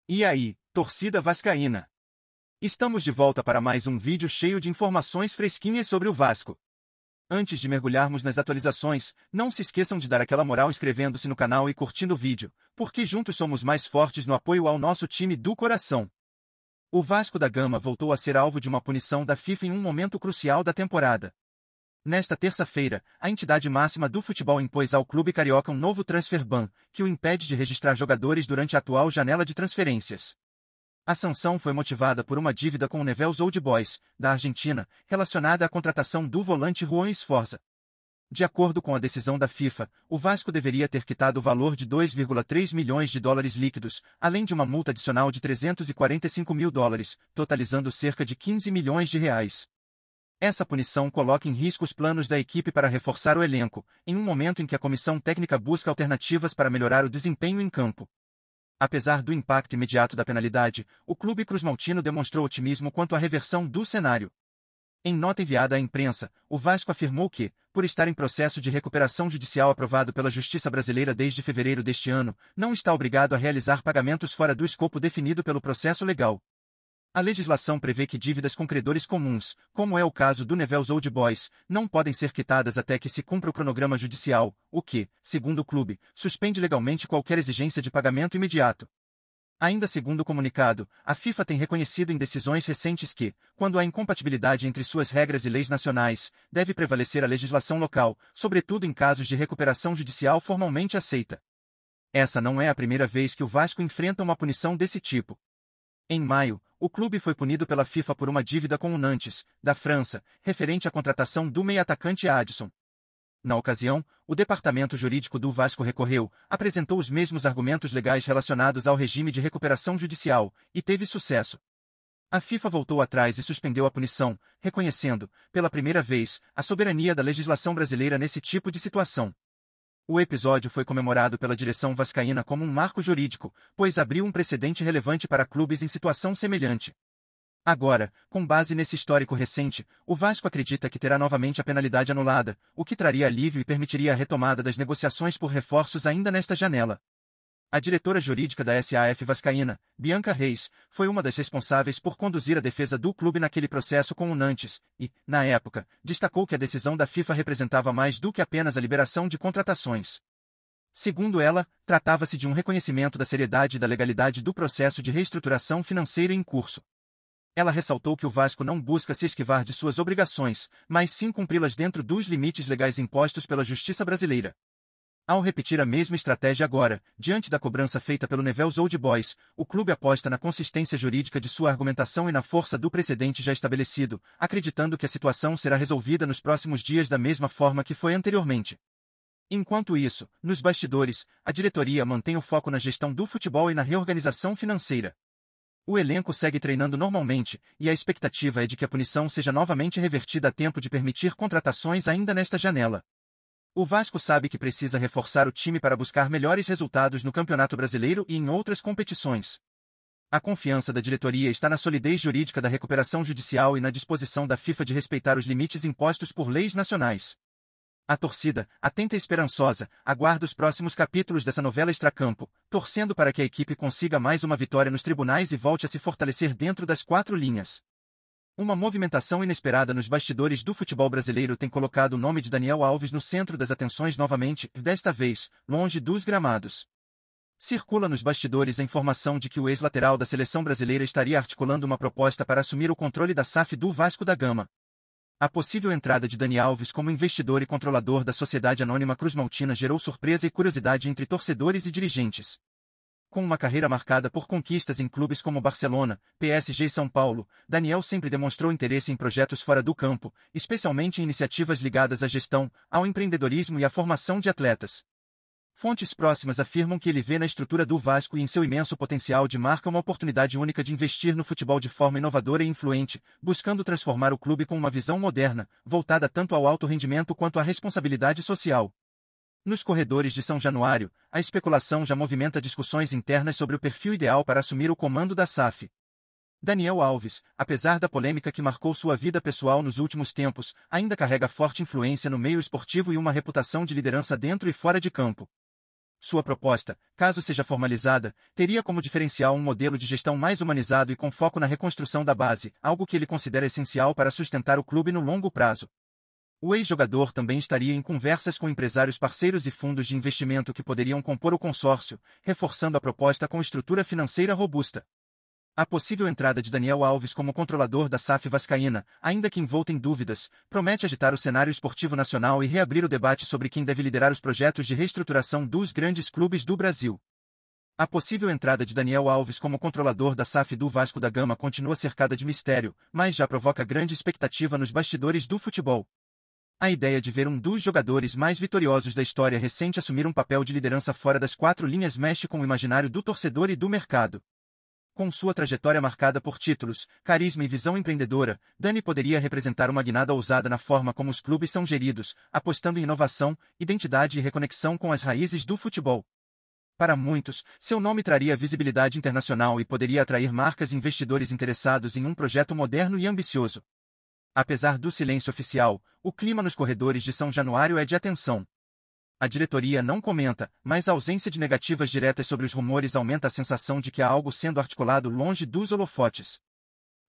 E aí, torcida vascaína? Estamos de volta para mais um vídeo cheio de informações fresquinhas sobre o Vasco. Antes de mergulharmos nas atualizações, não se esqueçam de dar aquela moral inscrevendo-se no canal e curtindo o vídeo, porque juntos somos mais fortes no apoio ao nosso time do coração. O Vasco da Gama voltou a ser alvo de uma punição da FIFA em um momento crucial da temporada. Nesta terça-feira, a entidade máxima do futebol impôs ao clube carioca um novo transfer ban, que o impede de registrar jogadores durante a atual janela de transferências. A sanção foi motivada por uma dívida com o Newell's Old Boys, da Argentina, relacionada à contratação do volante Juan Sforza. De acordo com a decisão da FIFA, o Vasco deveria ter quitado o valor de 2,3 milhões de dólares líquidos, além de uma multa adicional de 345 mil dólares, totalizando cerca de 15 milhões de reais. Essa punição coloca em risco os planos da equipe para reforçar o elenco, em um momento em que a comissão técnica busca alternativas para melhorar o desempenho em campo. Apesar do impacto imediato da penalidade, o clube cruzmaltino demonstrou otimismo quanto à reversão do cenário. Em nota enviada à imprensa, o Vasco afirmou que, por estar em processo de recuperação judicial aprovado pela Justiça Brasileira desde fevereiro deste ano, não está obrigado a realizar pagamentos fora do escopo definido pelo processo legal. A legislação prevê que dívidas com credores comuns, como é o caso do Newell's Old Boys, não podem ser quitadas até que se cumpra o cronograma judicial, o que, segundo o clube, suspende legalmente qualquer exigência de pagamento imediato. Ainda segundo o comunicado, a FIFA tem reconhecido em decisões recentes que, quando há incompatibilidade entre suas regras e leis nacionais, deve prevalecer a legislação local, sobretudo em casos de recuperação judicial formalmente aceita. Essa não é a primeira vez que o Vasco enfrenta uma punição desse tipo. Em maio, o clube foi punido pela FIFA por uma dívida com o Nantes, da França, referente à contratação do meio-atacante Adson. Na ocasião, o departamento jurídico do Vasco recorreu, apresentou os mesmos argumentos legais relacionados ao regime de recuperação judicial, e teve sucesso. A FIFA voltou atrás e suspendeu a punição, reconhecendo, pela primeira vez, a soberania da legislação brasileira nesse tipo de situação. O episódio foi comemorado pela direção vascaína como um marco jurídico, pois abriu um precedente relevante para clubes em situação semelhante. Agora, com base nesse histórico recente, o Vasco acredita que terá novamente a penalidade anulada, o que traria alívio e permitiria a retomada das negociações por reforços ainda nesta janela. A diretora jurídica da SAF Vascaína, Bianca Reis, foi uma das responsáveis por conduzir a defesa do clube naquele processo com o Nantes, e, na época, destacou que a decisão da FIFA representava mais do que apenas a liberação de contratações. Segundo ela, tratava-se de um reconhecimento da seriedade e da legalidade do processo de reestruturação financeira em curso. Ela ressaltou que o Vasco não busca se esquivar de suas obrigações, mas sim cumpri-las dentro dos limites legais impostos pela Justiça brasileira. Ao repetir a mesma estratégia agora, diante da cobrança feita pelo Newell's Old Boys, o clube aposta na consistência jurídica de sua argumentação e na força do precedente já estabelecido, acreditando que a situação será resolvida nos próximos dias da mesma forma que foi anteriormente. Enquanto isso, nos bastidores, a diretoria mantém o foco na gestão do futebol e na reorganização financeira. O elenco segue treinando normalmente, e a expectativa é de que a punição seja novamente revertida a tempo de permitir contratações ainda nesta janela. O Vasco sabe que precisa reforçar o time para buscar melhores resultados no Campeonato Brasileiro e em outras competições. A confiança da diretoria está na solidez jurídica da recuperação judicial e na disposição da FIFA de respeitar os limites impostos por leis nacionais. A torcida, atenta e esperançosa, aguarda os próximos capítulos dessa novela extracampo, torcendo para que a equipe consiga mais uma vitória nos tribunais e volte a se fortalecer dentro das quatro linhas. Uma movimentação inesperada nos bastidores do futebol brasileiro tem colocado o nome de Daniel Alves no centro das atenções novamente, desta vez, longe dos gramados. Circula nos bastidores a informação de que o ex-lateral da seleção brasileira estaria articulando uma proposta para assumir o controle da SAF do Vasco da Gama. A possível entrada de Dani Alves como investidor e controlador da Sociedade Anônima Cruzmaltina gerou surpresa e curiosidade entre torcedores e dirigentes. Com uma carreira marcada por conquistas em clubes como Barcelona, PSG e São Paulo, Daniel sempre demonstrou interesse em projetos fora do campo, especialmente em iniciativas ligadas à gestão, ao empreendedorismo e à formação de atletas. Fontes próximas afirmam que ele vê na estrutura do Vasco e em seu imenso potencial de marca uma oportunidade única de investir no futebol de forma inovadora e influente, buscando transformar o clube com uma visão moderna, voltada tanto ao alto rendimento quanto à responsabilidade social. Nos corredores de São Januário, a especulação já movimenta discussões internas sobre o perfil ideal para assumir o comando da SAF. Daniel Alves, apesar da polêmica que marcou sua vida pessoal nos últimos tempos, ainda carrega forte influência no meio esportivo e uma reputação de liderança dentro e fora de campo. Sua proposta, caso seja formalizada, teria como diferencial um modelo de gestão mais humanizado e com foco na reconstrução da base, algo que ele considera essencial para sustentar o clube no longo prazo. O ex-jogador também estaria em conversas com empresários parceiros e fundos de investimento que poderiam compor o consórcio, reforçando a proposta com estrutura financeira robusta. A possível entrada de Daniel Alves como controlador da SAF vascaína, ainda que envolta em dúvidas, promete agitar o cenário esportivo nacional e reabrir o debate sobre quem deve liderar os projetos de reestruturação dos grandes clubes do Brasil. A possível entrada de Daniel Alves como controlador da SAF do Vasco da Gama continua cercada de mistério, mas já provoca grande expectativa nos bastidores do futebol. A ideia de ver um dos jogadores mais vitoriosos da história recente assumir um papel de liderança fora das quatro linhas mexe com o imaginário do torcedor e do mercado. Com sua trajetória marcada por títulos, carisma e visão empreendedora, Dani poderia representar uma guinada ousada na forma como os clubes são geridos, apostando em inovação, identidade e reconexão com as raízes do futebol. Para muitos, seu nome traria visibilidade internacional e poderia atrair marcas e investidores interessados em um projeto moderno e ambicioso. Apesar do silêncio oficial, o clima nos corredores de São Januário é de atenção. A diretoria não comenta, mas a ausência de negativas diretas sobre os rumores aumenta a sensação de que há algo sendo articulado longe dos holofotes.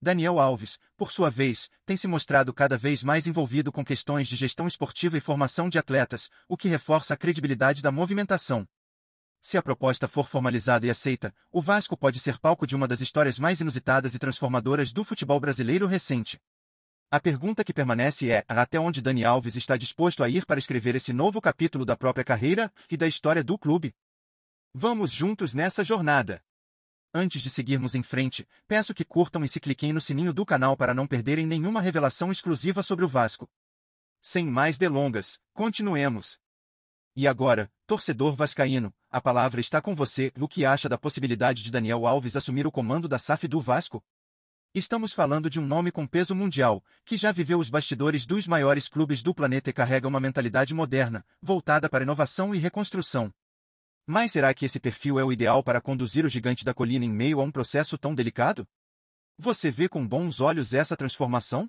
Daniel Alves, por sua vez, tem se mostrado cada vez mais envolvido com questões de gestão esportiva e formação de atletas, o que reforça a credibilidade da movimentação. Se a proposta for formalizada e aceita, o Vasco pode ser palco de uma das histórias mais inusitadas e transformadoras do futebol brasileiro recente. A pergunta que permanece é, até onde Dani Alves está disposto a ir para escrever esse novo capítulo da própria carreira e da história do clube? Vamos juntos nessa jornada! Antes de seguirmos em frente, peço que curtam e se cliquem no sininho do canal para não perderem nenhuma revelação exclusiva sobre o Vasco. Sem mais delongas, continuemos! E agora, torcedor vascaíno, a palavra está com você. O que acha da possibilidade de Daniel Alves assumir o comando da SAF do Vasco? Estamos falando de um nome com peso mundial, que já viveu os bastidores dos maiores clubes do planeta e carrega uma mentalidade moderna, voltada para inovação e reconstrução. Mas será que esse perfil é o ideal para conduzir o gigante da colina em meio a um processo tão delicado? Você vê com bons olhos essa transformação?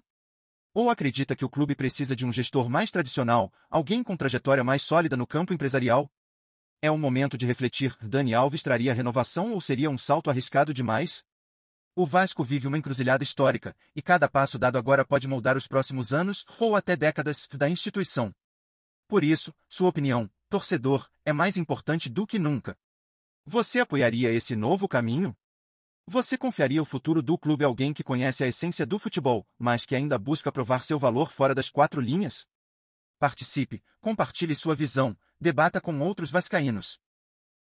Ou acredita que o clube precisa de um gestor mais tradicional, alguém com trajetória mais sólida no campo empresarial? É o momento de refletir, Dani Alves traria renovação ou seria um salto arriscado demais? O Vasco vive uma encruzilhada histórica, e cada passo dado agora pode moldar os próximos anos ou até décadas da instituição. Por isso, sua opinião, torcedor, é mais importante do que nunca. Você apoiaria esse novo caminho? Você confiaria o futuro do clube a alguém que conhece a essência do futebol, mas que ainda busca provar seu valor fora das quatro linhas? Participe, compartilhe sua visão, debata com outros vascaínos.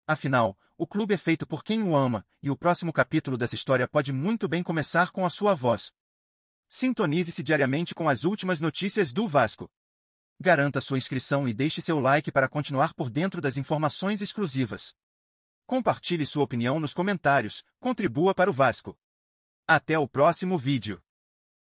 Afinal, o clube é feito por quem o ama, e o próximo capítulo dessa história pode muito bem começar com a sua voz. Sintonize-se diariamente com as últimas notícias do Vasco. Garanta sua inscrição e deixe seu like para continuar por dentro das informações exclusivas. Compartilhe sua opinião nos comentários, contribua para o Vasco. Até o próximo vídeo.